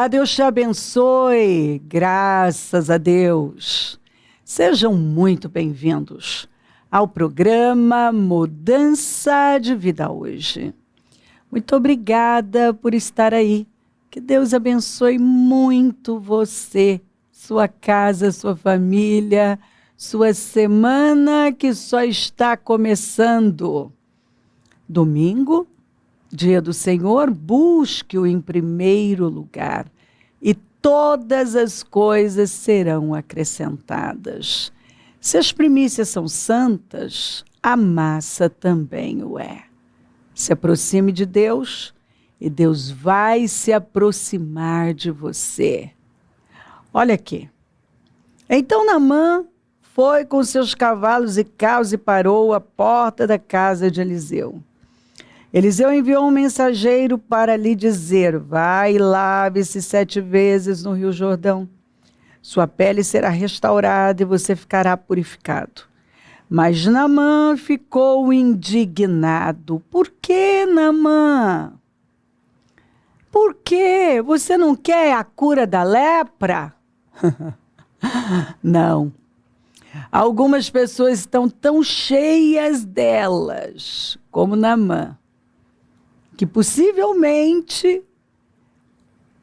Olá, Deus te abençoe, graças a Deus. Sejam muito bem-vindos ao programa Mudança de Vida Hoje. Muito obrigada por estar aí. Que Deus abençoe muito você, sua casa, sua família, sua semana que só está começando. Domingo, Dia do Senhor, busque-o em primeiro lugar e todas as coisas serão acrescentadas. Se as primícias são santas, a massa também o é. Se aproxime de Deus e Deus vai se aproximar de você. Olha aqui. Então Naamã foi com seus cavalos e carros e parou à porta da casa de Eliseu. Eliseu enviou um mensageiro para lhe dizer: vai e lave-se 7 vezes no Rio Jordão. Sua pele será restaurada e você ficará purificado. Mas Naamã ficou indignado. Por que, Naamã? Por quê? Você não quer a cura da lepra? Não. Algumas pessoas estão tão cheias delas, como Naamã, que possivelmente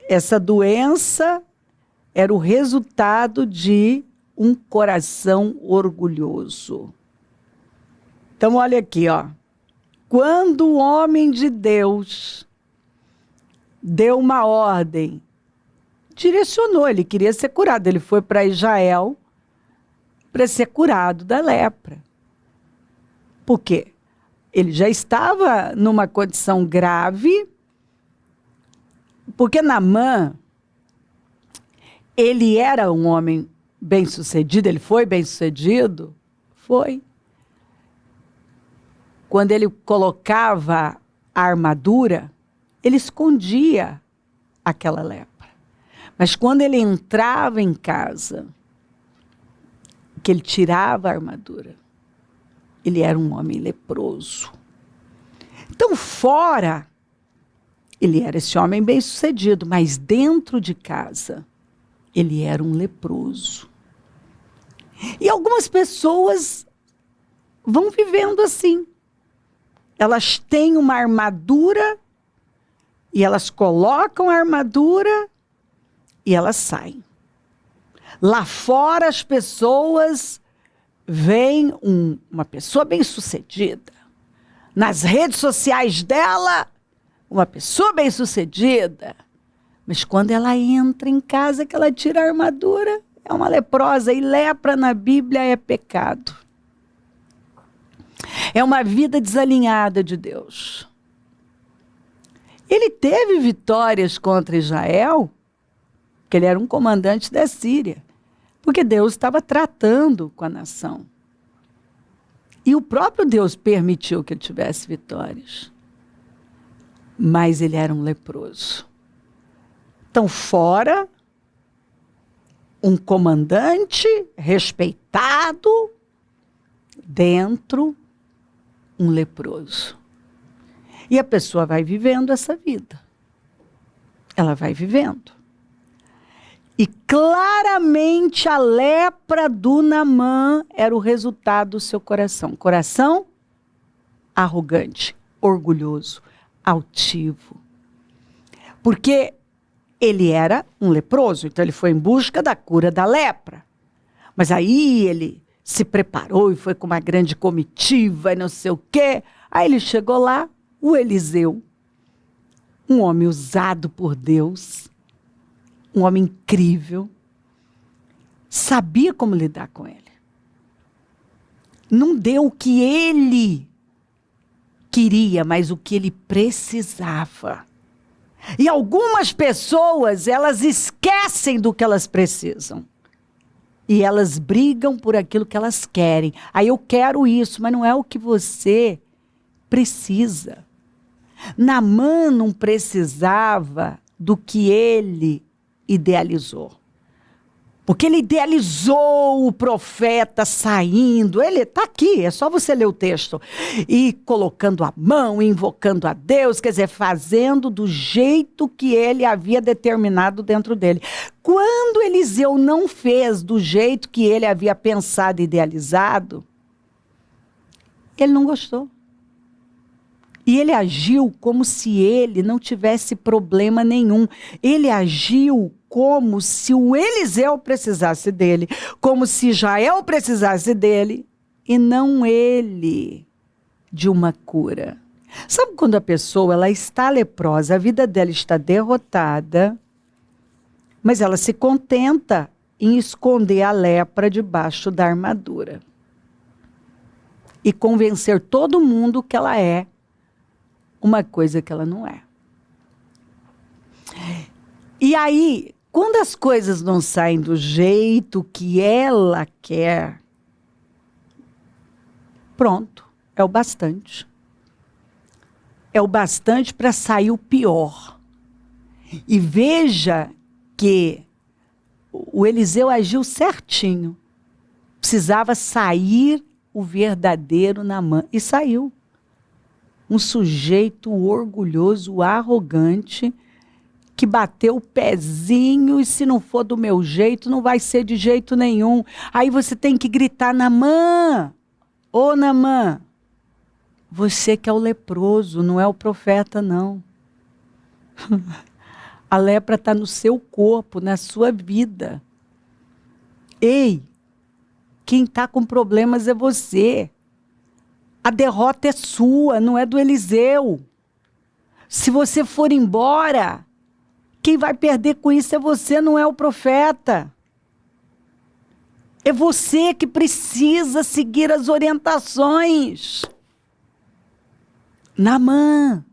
essa doença era o resultado de um coração orgulhoso. Então, olha aqui, ó. Quando o homem de Deus deu uma ordem, direcionou, ele queria ser curado, ele foi para Israel para ser curado da lepra. Por quê? Ele já estava numa condição grave, porque Naamã, ele era um homem bem-sucedido, ele foi bem-sucedido? Foi. Quando ele colocava a armadura, ele escondia aquela lepra. Mas quando ele entrava em casa, que ele tirava a armadura, ele era um homem leproso. Então, fora, ele era esse homem bem-sucedido, mas dentro de casa, ele era um leproso. E algumas pessoas vão vivendo assim. Elas têm uma armadura, e elas colocam a armadura, e elas saem. Lá fora, as pessoas vem uma pessoa bem-sucedida. Nas redes sociais dela, uma pessoa bem-sucedida. Mas quando ela entra em casa, que ela tira a armadura, é uma leprosa. E lepra na Bíblia é pecado. É uma vida desalinhada de Deus. Ele teve vitórias contra Israel, porque ele era um comandante da Síria. Porque Deus estava tratando com a nação. E o próprio Deus permitiu que ele tivesse vitórias. Mas ele era um leproso. Então, fora, um comandante respeitado, dentro, um leproso. E a pessoa vai vivendo essa vida. Ela vai vivendo. E claramente a lepra do Naamã era o resultado do seu coração. Coração arrogante, orgulhoso, altivo. Porque ele era um leproso, então ele foi em busca da cura da lepra. Mas aí ele se preparou e foi com uma grande comitiva e não sei o quê. Aí ele chegou lá, o Eliseu, um homem usado por Deus, um homem incrível, sabia como lidar com ele. Não deu o que ele queria, mas o que ele precisava. E algumas pessoas, elas esquecem do que elas precisam. E elas brigam por aquilo que elas querem. Aí eu quero isso, mas não é o que você precisa. Naamã não precisava do que ele idealizou. Porque ele idealizou o profeta saindo. Ele está aqui, é só você ler o texto. E colocando a mão, invocando a Deus, quer dizer, fazendo do jeito que ele havia determinado dentro dele. Quando Eliseu não fez do jeito que ele havia pensado e idealizado, ele não gostou. E ele agiu como se ele não tivesse problema nenhum. Ele agiu como se o Eliseu precisasse dele, como se Jael precisasse dele, e não ele de uma cura. Sabe quando a pessoa ela está leprosa, a vida dela está derrotada, mas ela se contenta em esconder a lepra debaixo da armadura e convencer todo mundo que ela é uma coisa que ela não é. E aí, quando as coisas não saem do jeito que ela quer, pronto, é o bastante. É o bastante para sair o pior. E veja que o Eliseu agiu certinho. Precisava sair o verdadeiro Naamã. E saiu. Um sujeito orgulhoso, arrogante, que bateu o pezinho e se não for do meu jeito, não vai ser de jeito nenhum. Aí você tem que gritar, Naamã, ô Naamã, você que é o leproso, não é o profeta, não. A lepra está no seu corpo, na sua vida. Ei, quem está com problemas é você. A derrota é sua, não é do Eliseu. Se você for embora, quem vai perder com isso é você, não é o profeta. É você que precisa seguir as orientações. Naamã.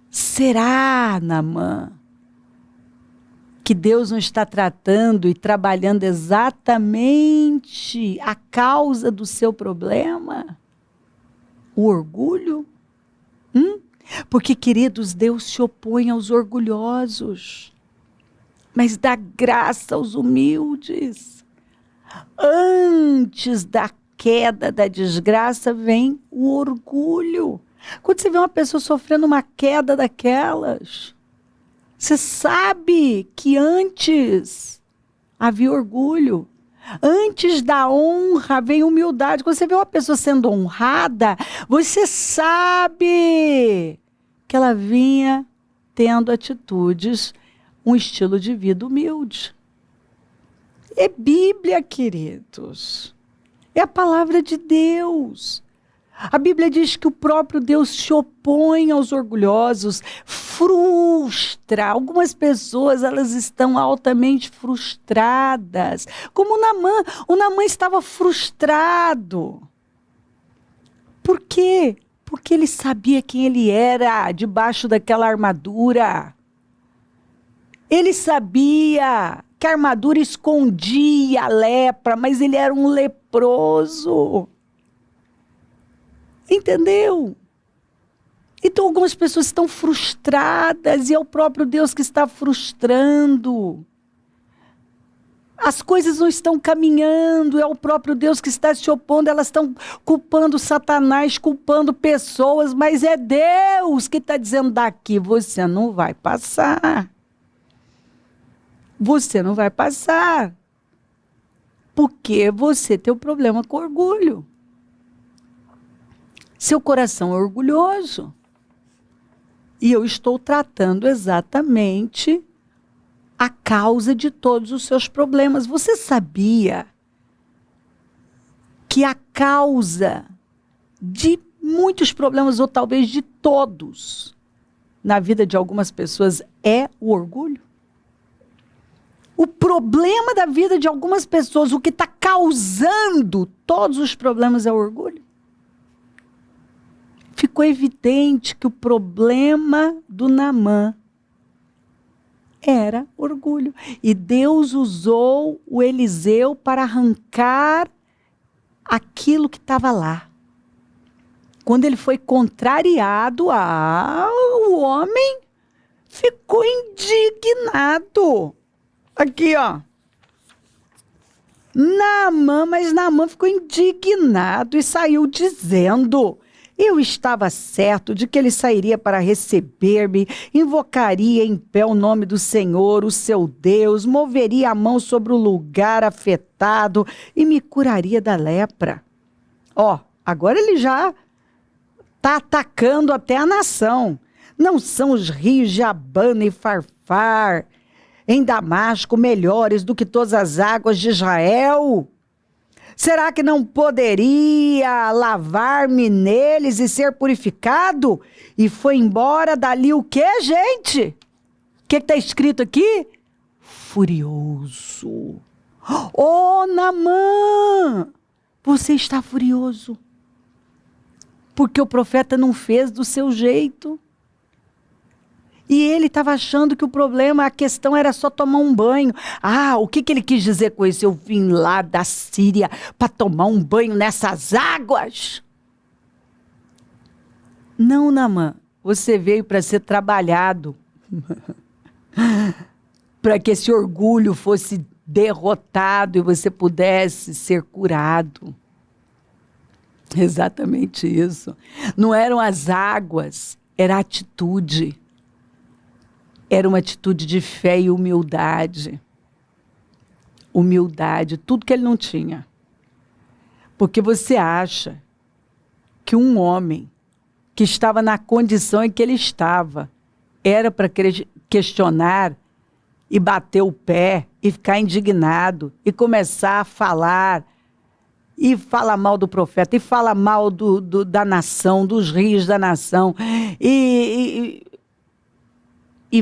Será, Naamã, que Deus não está tratando e trabalhando exatamente a causa do seu problema? O orgulho? Porque, queridos, Deus se opõe aos orgulhosos, mas dá graça aos humildes. Antes da queda, da desgraça, vem o orgulho. Quando você vê uma pessoa sofrendo uma queda daquelas, você sabe que antes havia orgulho. Antes da honra vem humildade. Quando você vê uma pessoa sendo honrada, você sabe que ela vinha tendo atitudes, um estilo de vida humilde. É Bíblia, queridos. É a palavra de Deus. A Bíblia diz que o próprio Deus se opõe aos orgulhosos, frustra. Algumas pessoas, elas estão altamente frustradas. Como o Naamã. O Naamã estava frustrado. Por quê? Porque ele sabia quem ele era debaixo daquela armadura. Ele sabia que a armadura escondia a lepra, mas ele era um leproso. Entendeu? Então algumas pessoas estão frustradas e é o próprio Deus que está frustrando. As coisas não estão caminhando, é o próprio Deus que está se opondo, elas estão culpando Satanás, culpando pessoas, mas é Deus que está dizendo daqui, você não vai passar. Você não vai passar. Porque você tem um problema com orgulho. Seu coração é orgulhoso. E eu estou tratando exatamente a causa de todos os seus problemas. Você sabia que a causa de muitos problemas, ou talvez de todos, na vida de algumas pessoas, é o orgulho? O problema da vida de algumas pessoas, o que está causando todos os problemas é o orgulho. Ficou evidente que o problema do Naamã era orgulho. E Deus usou o Eliseu para arrancar aquilo que estava lá. Quando ele foi contrariado, o homem ficou indignado. Aqui, ó. Mas Naamã ficou indignado e saiu dizendo: eu estava certo de que ele sairia para receber-me, invocaria em pé o nome do Senhor, o seu Deus, moveria a mão sobre o lugar afetado e me curaria da lepra. Agora ele já está atacando até a nação. Não são os rios de Abana e Farfar em Damasco melhores do que todas as águas de Israel? Será que não poderia lavar-me neles e ser purificado? E foi embora dali o quê, gente? O que está escrito aqui? Furioso. Naamã, você está furioso. Porque o profeta não fez do seu jeito. E ele estava achando que o problema, a questão era só tomar um banho. O que ele quis dizer com isso? Eu vim lá da Síria para tomar um banho nessas águas. Não, Naamã, você veio para ser trabalhado. Para que esse orgulho fosse derrotado e você pudesse ser curado. Exatamente isso. Não eram as águas, era a atitude. Era uma atitude de fé e humildade. Humildade, tudo que ele não tinha. Porque você acha que um homem que estava na condição em que ele estava era para questionar e bater o pé e ficar indignado e começar a falar e fala mal do profeta e fala mal da nação, dos rios da nação e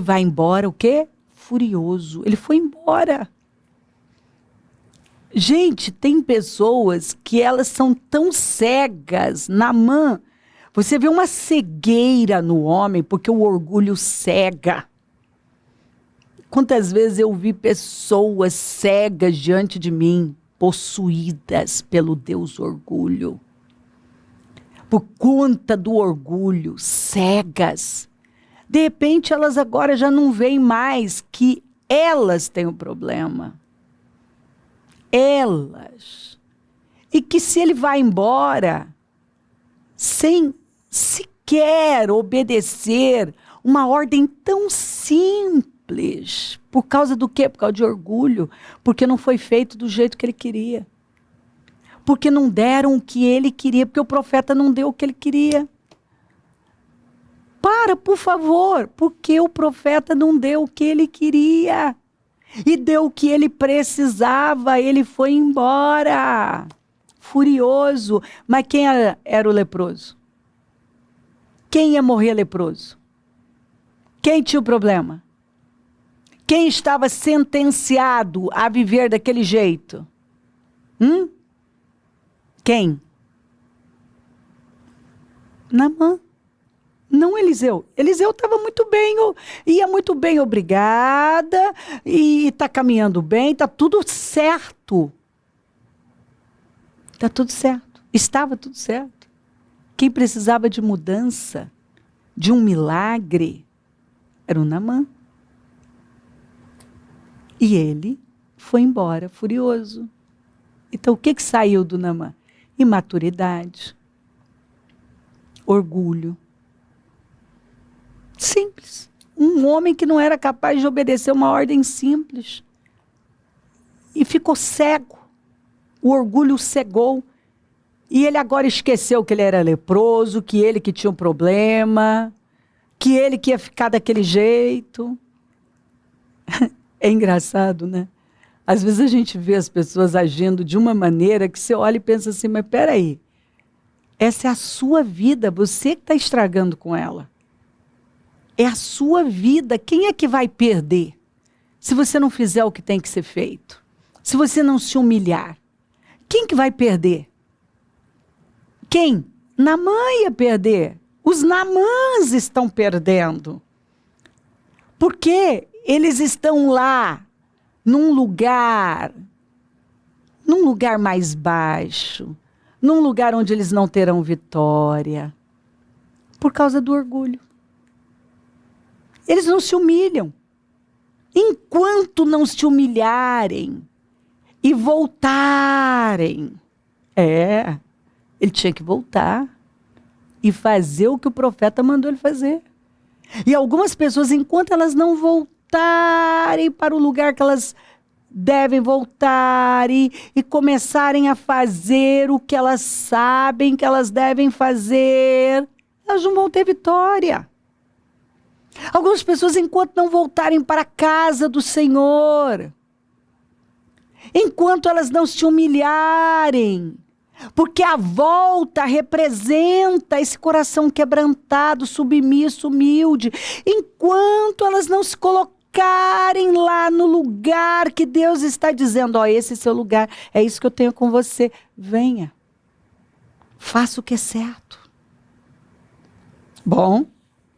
vai embora o quê? Furioso. Ele foi embora. Gente, tem pessoas que elas são tão cegas. Naamã, você vê uma cegueira no homem porque o orgulho cega. Quantas vezes eu vi pessoas cegas diante de mim, possuídas pelo Deus orgulho. Por conta do orgulho, cegas. De repente, elas agora já não veem mais que elas têm um problema. Elas. E que se ele vai embora, sem sequer obedecer uma ordem tão simples, por causa do quê? Por causa de orgulho, porque não foi feito do jeito que ele queria. Porque não deram o que ele queria, porque o profeta não deu o que ele queria. Por favor, porque o profeta não deu o que ele queria. E deu o que ele precisava, ele foi embora. Furioso. Mas quem era o leproso? Quem ia morrer leproso? Quem tinha o problema? Quem estava sentenciado a viver daquele jeito? Quem? Naamã. Não Eliseu. Eliseu estava muito bem, ia muito bem, obrigada, e está caminhando bem, está tudo certo. Está tudo certo. Estava tudo certo. Quem precisava de mudança, de um milagre, era o Naamã. E ele foi embora, furioso. Então, o que saiu do Naamã? Imaturidade, orgulho. Simples. Um homem que não era capaz de obedecer uma ordem simples. E ficou cego. O orgulho o cegou. E ele agora esqueceu que ele era leproso, que ele que tinha um problema, que ele que ia ficar daquele jeito. É engraçado, né? Às vezes a gente vê as pessoas agindo de uma maneira que você olha e pensa assim, mas peraí, essa é a sua vida, você que está estragando com ela. É a sua vida. Quem é que vai perder? Se você não fizer o que tem que ser feito. Se você não se humilhar. Quem que vai perder? Quem? Naamã ia perder. Os Naamãs estão perdendo. Porque eles estão lá, num lugar mais baixo, num lugar onde eles não terão vitória. Por causa do orgulho. Eles não se humilham. Enquanto não se humilharem, e voltarem. Ele tinha que voltar e fazer o que o profeta mandou ele fazer. E algumas pessoas, enquanto elas não voltarem para o lugar que elas devem voltar e começarem a fazer o que elas sabem que elas devem fazer, elas não vão ter vitória. Algumas pessoas, enquanto não voltarem para a casa do Senhor, enquanto elas não se humilharem, porque a volta representa esse coração quebrantado, submisso, humilde, enquanto elas não se colocarem lá no lugar que Deus está dizendo, esse é seu lugar, é isso que eu tenho com você, venha, faça o que é certo. Bom,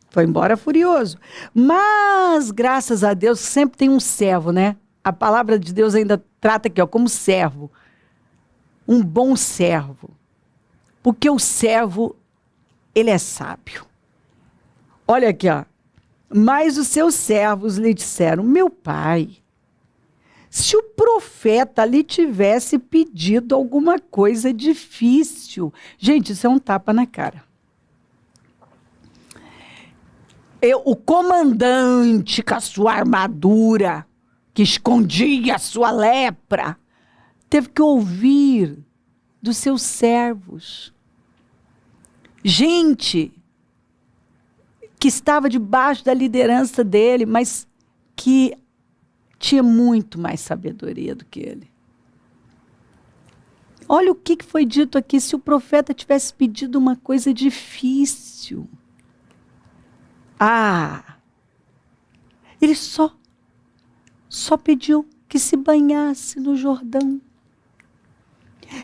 foi embora furioso, mas graças a Deus sempre tem um servo, né? A palavra de Deus ainda trata aqui, como servo. Um bom servo. Porque o servo, ele é sábio. Olha aqui, Mas os seus servos lhe disseram, meu pai, se o profeta lhe tivesse pedido alguma coisa difícil. Gente, isso é um tapa na cara. O comandante com a sua armadura, que escondia a sua lepra, teve que ouvir dos seus servos. Gente que estava debaixo da liderança dele, mas que tinha muito mais sabedoria do que ele. Olha o que foi dito aqui, se o profeta tivesse pedido uma coisa difícil. Ele só pediu que se banhasse no Jordão.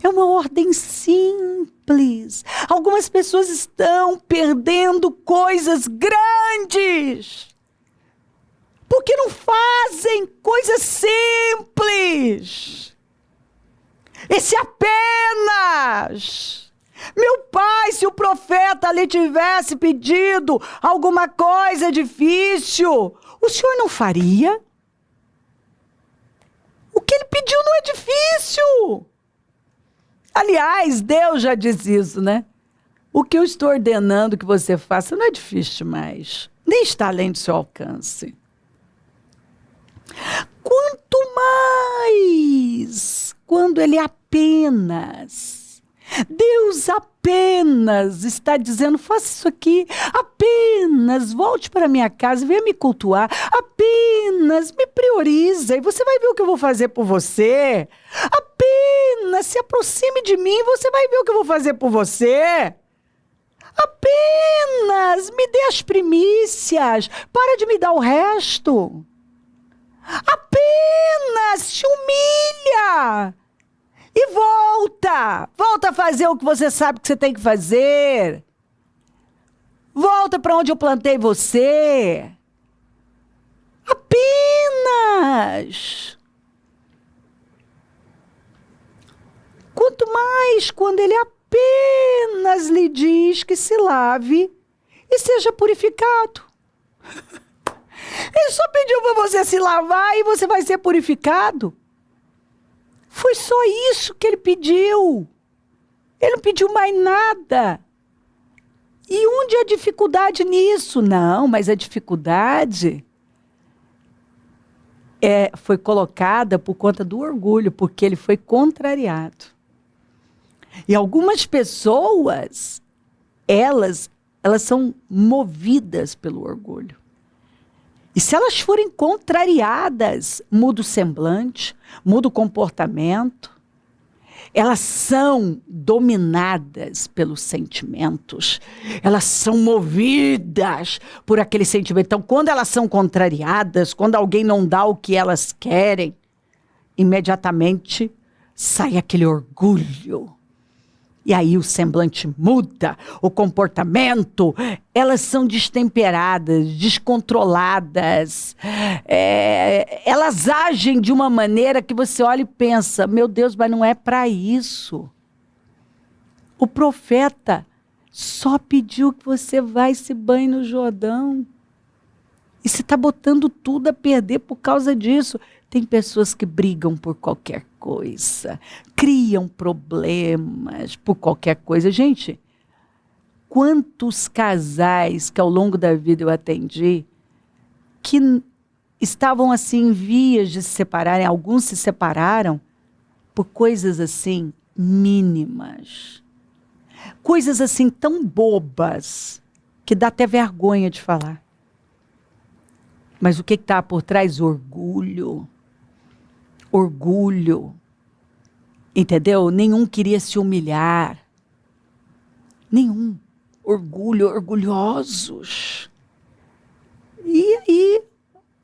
É uma ordem simples. Algumas pessoas estão perdendo coisas grandes porque não fazem coisas simples. Esse apenas. Meu pai, se o profeta lhe tivesse pedido alguma coisa difícil, o senhor não faria? O que ele pediu não é difícil. Aliás, Deus já diz isso, né? O que eu estou ordenando que você faça não é difícil demais. Nem está além do seu alcance. Quanto mais quando ele Deus apenas está dizendo, faça isso aqui, apenas volte para minha casa, venha me cultuar, apenas me prioriza e você vai ver o que eu vou fazer por você. Apenas se aproxime de mim, você vai ver o que eu vou fazer por você. Apenas me dê as primícias, para de me dar o resto. Apenas se humilha. E volta a fazer o que você sabe que você tem que fazer. Volta para onde eu plantei você. Apenas. Quanto mais quando ele apenas lhe diz que se lave e seja purificado. Ele só pediu para você se lavar e você vai ser purificado. Foi só isso que ele pediu. Ele não pediu mais nada. E onde a dificuldade nisso? Não, mas a dificuldade foi colocada por conta do orgulho, porque ele foi contrariado. E algumas pessoas, elas são movidas pelo orgulho. E se elas forem contrariadas, muda o semblante, muda o comportamento. Elas são dominadas pelos sentimentos. Elas são movidas por aquele sentimento. Então, quando elas são contrariadas, quando alguém não dá o que elas querem, imediatamente sai aquele orgulho. E aí o semblante muda, o comportamento, elas são destemperadas, descontroladas. Elas agem de uma maneira que você olha e pensa, meu Deus, mas não é para isso. O profeta só pediu que você vá e se banhe no Jordão. E você está botando tudo a perder por causa disso. Tem pessoas que brigam por qualquer coisa, criam problemas por qualquer coisa. Gente, quantos casais que ao longo da vida eu atendi que estavam assim em vias de se separarem, alguns se separaram por coisas assim mínimas. Coisas assim tão bobas que dá até vergonha de falar. Mas o que está por trás? Orgulho. Orgulho. Entendeu? Nenhum queria se humilhar. Nenhum. Orgulho, orgulhosos. E aí,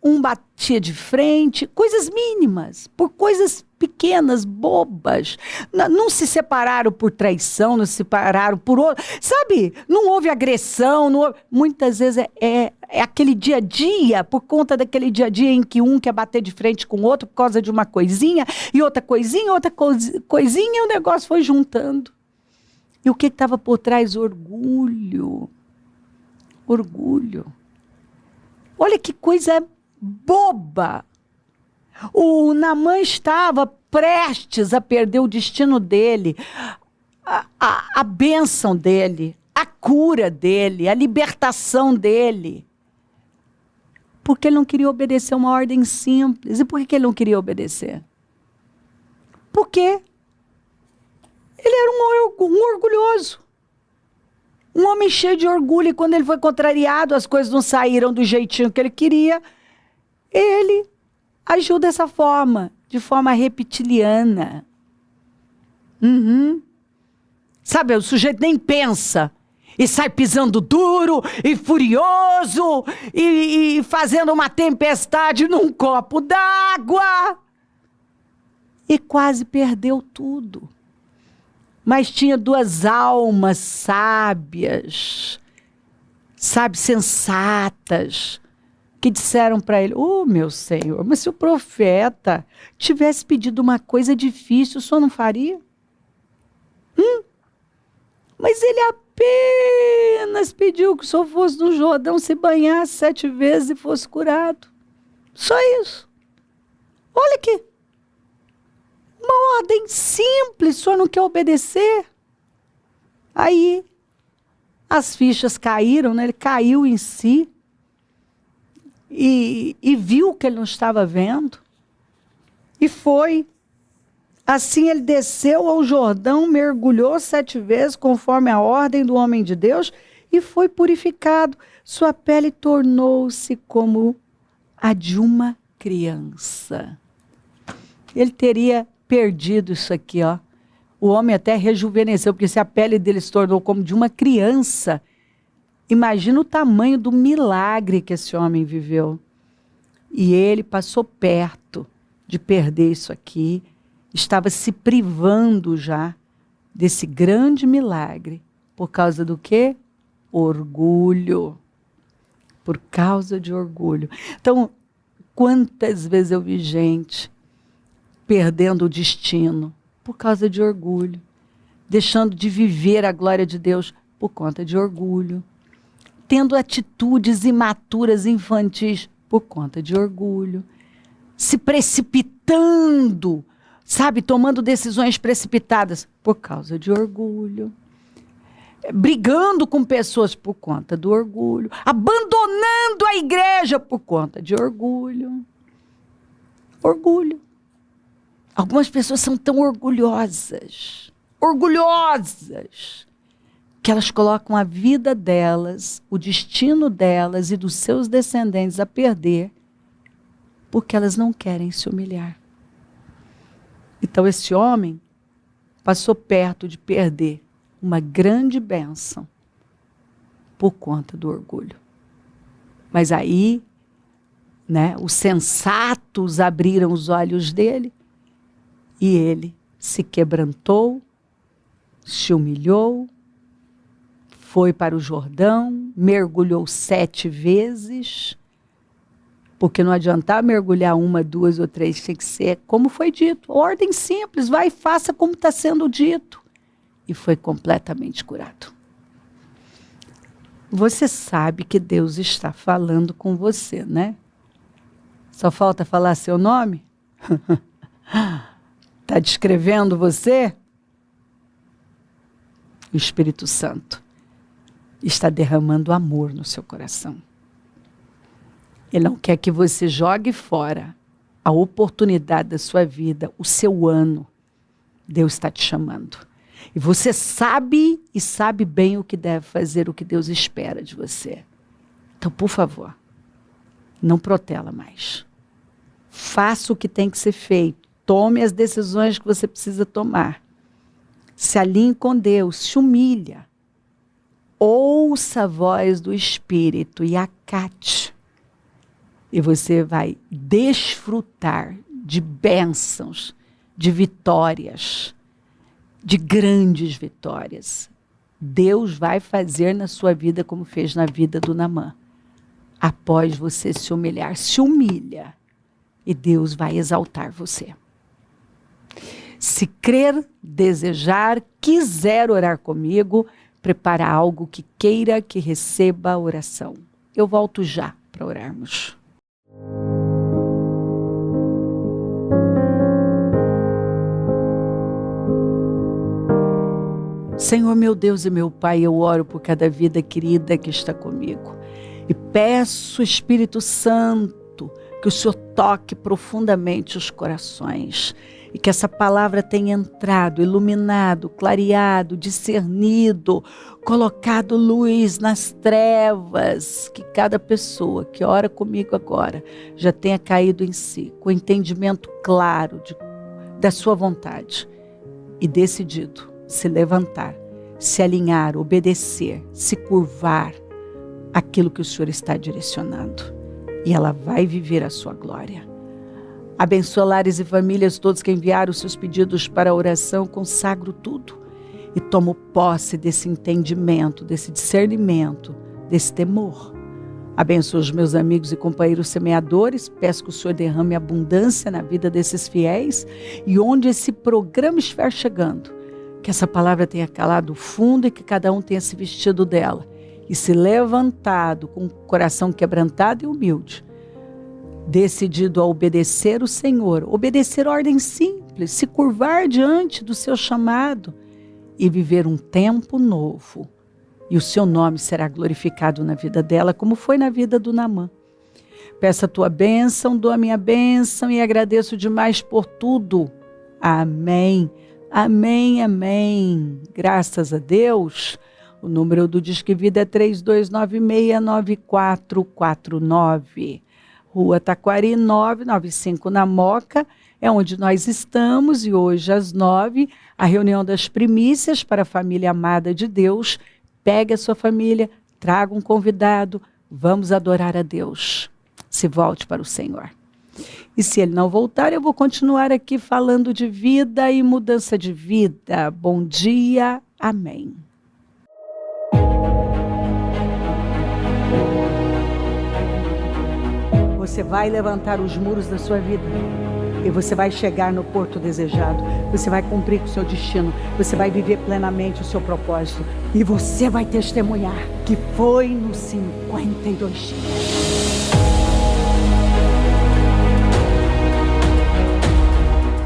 um batia de frente, coisas mínimas, por coisas pequenas, bobas. Não se separaram por traição, não se separaram por outro. Sabe, não houve agressão. Muitas vezes é aquele dia a dia, por conta daquele dia a dia em que um quer bater de frente com o outro por causa de uma coisinha, e outra coisinha, e o negócio foi juntando. E o que estava por trás? Orgulho. Orgulho. Olha que coisa boba. O Naamã estava prestes a perder o destino dele, a bênção dele, a cura dele, a libertação dele. Porque ele não queria obedecer uma ordem simples. E por que ele não queria obedecer? Porque ele era um orgulhoso. Um homem cheio de orgulho. E quando ele foi contrariado, as coisas não saíram do jeitinho que ele queria, ele agiu dessa forma, de forma reptiliana. Sabe, o sujeito nem pensa. E sai pisando duro, e furioso, e fazendo uma tempestade num copo d'água. E quase perdeu tudo. Mas tinha duas almas sábias, sabe, sensatas, que disseram para ele: "Oh, meu Senhor, mas se o profeta tivesse pedido uma coisa difícil, o senhor não faria? Mas ele apenas pediu que o senhor fosse no Jordão, se banhasse 7 vezes e fosse curado. Só isso. Olha aqui. Uma ordem simples, o senhor não quer obedecer?" Aí, as fichas caíram, né? Ele caiu em si e viu que ele não estava vendo. E foi. Assim ele desceu ao Jordão, mergulhou 7 vezes, conforme a ordem do homem de Deus, e foi purificado. Sua pele tornou-se como a de uma criança. Ele teria perdido isso aqui, ó. O homem até rejuvenesceu, porque se a pele dele se tornou como de uma criança, imagina o tamanho do milagre que esse homem viveu. E ele passou perto de perder isso aqui, estava se privando já desse grande milagre. Por causa do quê? Orgulho. Por causa de orgulho. Então, quantas vezes eu vi gente perdendo o destino por causa de orgulho, deixando de viver a glória de Deus por conta de orgulho, tendo atitudes imaturas, infantis por conta de orgulho, se precipitando, sabe, tomando decisões precipitadas por causa de orgulho, brigando com pessoas por conta do orgulho, abandonando a igreja por conta de orgulho. Orgulho. Algumas pessoas são tão orgulhosas, que elas colocam a vida delas, o destino delas e dos seus descendentes a perder, porque elas não querem se humilhar. Então esse homem passou perto de perder uma grande bênção por conta do orgulho. Mas aí, né, os sensatos abriram os olhos dele e ele se quebrantou, se humilhou, foi para o Jordão, mergulhou 7 vezes, porque não adiantava mergulhar 1, 2 ou 3, tinha que ser como foi dito. Ordem simples, vai e faça como está sendo dito. E foi completamente curado. Você sabe que Deus está falando com você, né? Só falta falar seu nome? Está descrevendo você? O Espírito Santo está derramando amor no seu coração. Ele não quer que você jogue fora a oportunidade da sua vida, o seu ano. Deus está te chamando. E você sabe e sabe bem o que deve fazer, o que Deus espera de você. Então, por favor, não protela mais. Faça o que tem que ser feito. Tome as decisões que você precisa tomar. Se alinhe com Deus, se humilha. Ouça a voz do Espírito e acate. E você vai desfrutar de bênçãos, de vitórias, de grandes vitórias. Deus vai fazer na sua vida como fez na vida do Naamã. Após você se humilhar, se humilha e Deus vai exaltar você. Se crer, desejar, quiser orar comigo, prepara algo que queira que receba a oração. Eu volto já para orarmos. Senhor, meu Deus e meu Pai, eu oro por cada vida querida que está comigo. E peço, Espírito Santo, que o Senhor toque profundamente os corações. E que essa palavra tenha entrado, iluminado, clareado, discernido, colocado luz nas trevas. Que cada pessoa que ora comigo agora já tenha caído em si, com entendimento claro da sua vontade. E decidido se levantar, se alinhar, obedecer, se curvar àquilo que o Senhor está direcionando. E ela vai viver a sua glória. Abençoa lares e famílias, todos que enviaram os seus pedidos para a oração, consagro tudo e tomo posse desse entendimento, desse discernimento, desse temor. Abençoa os meus amigos e companheiros semeadores, peço que o Senhor derrame abundância na vida desses fiéis e onde esse programa estiver chegando, que essa palavra tenha calado fundo e que cada um tenha se vestido dela e se levantado com o coração quebrantado e humilde, decidido a obedecer o Senhor, obedecer ordens simples, se curvar diante do seu chamado e viver um tempo novo. E o seu nome será glorificado na vida dela, como foi na vida do Naamã. Peço a tua bênção, dou a minha bênção e agradeço demais por tudo. Amém, amém, amém. Graças a Deus. O número do Disque Vida é 3296-9449. Rua Taquari 995 na Moca, é onde nós estamos e hoje às 9, a reunião das primícias para a família amada de Deus. Pegue a sua família, traga um convidado, vamos adorar a Deus. Se volte para o Senhor. E se ele não voltar, eu vou continuar aqui falando de vida e mudança de vida. Bom dia, amém. Você vai levantar os muros da sua vida e você vai chegar no porto desejado. Você vai cumprir com o seu destino. Você vai viver plenamente o seu propósito. E você vai testemunhar que foi nos 52 dias.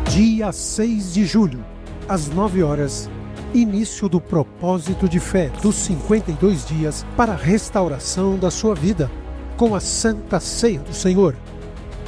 Dia 6 de julho, às 9 horas, início do propósito de fé dos 52 dias para a restauração da sua vida. Com a Santa Ceia do Senhor.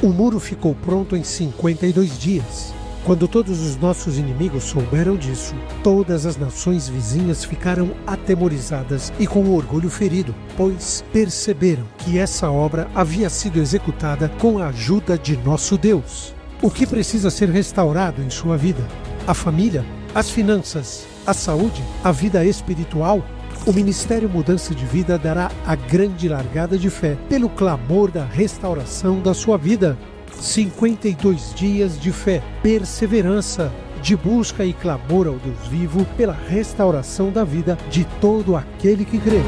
O muro ficou pronto em 52 dias. Quando todos os nossos inimigos souberam disso, todas as nações vizinhas ficaram atemorizadas e com o orgulho ferido, pois perceberam que essa obra havia sido executada com a ajuda de nosso Deus. O que precisa ser restaurado em sua vida? A família, as finanças, a saúde, a vida espiritual? O Ministério Mudança de Vida dará a grande largada de fé pelo clamor da restauração da sua vida. 52 dias de fé, perseverança, de busca e clamor ao Deus vivo pela restauração da vida de todo aquele que crê.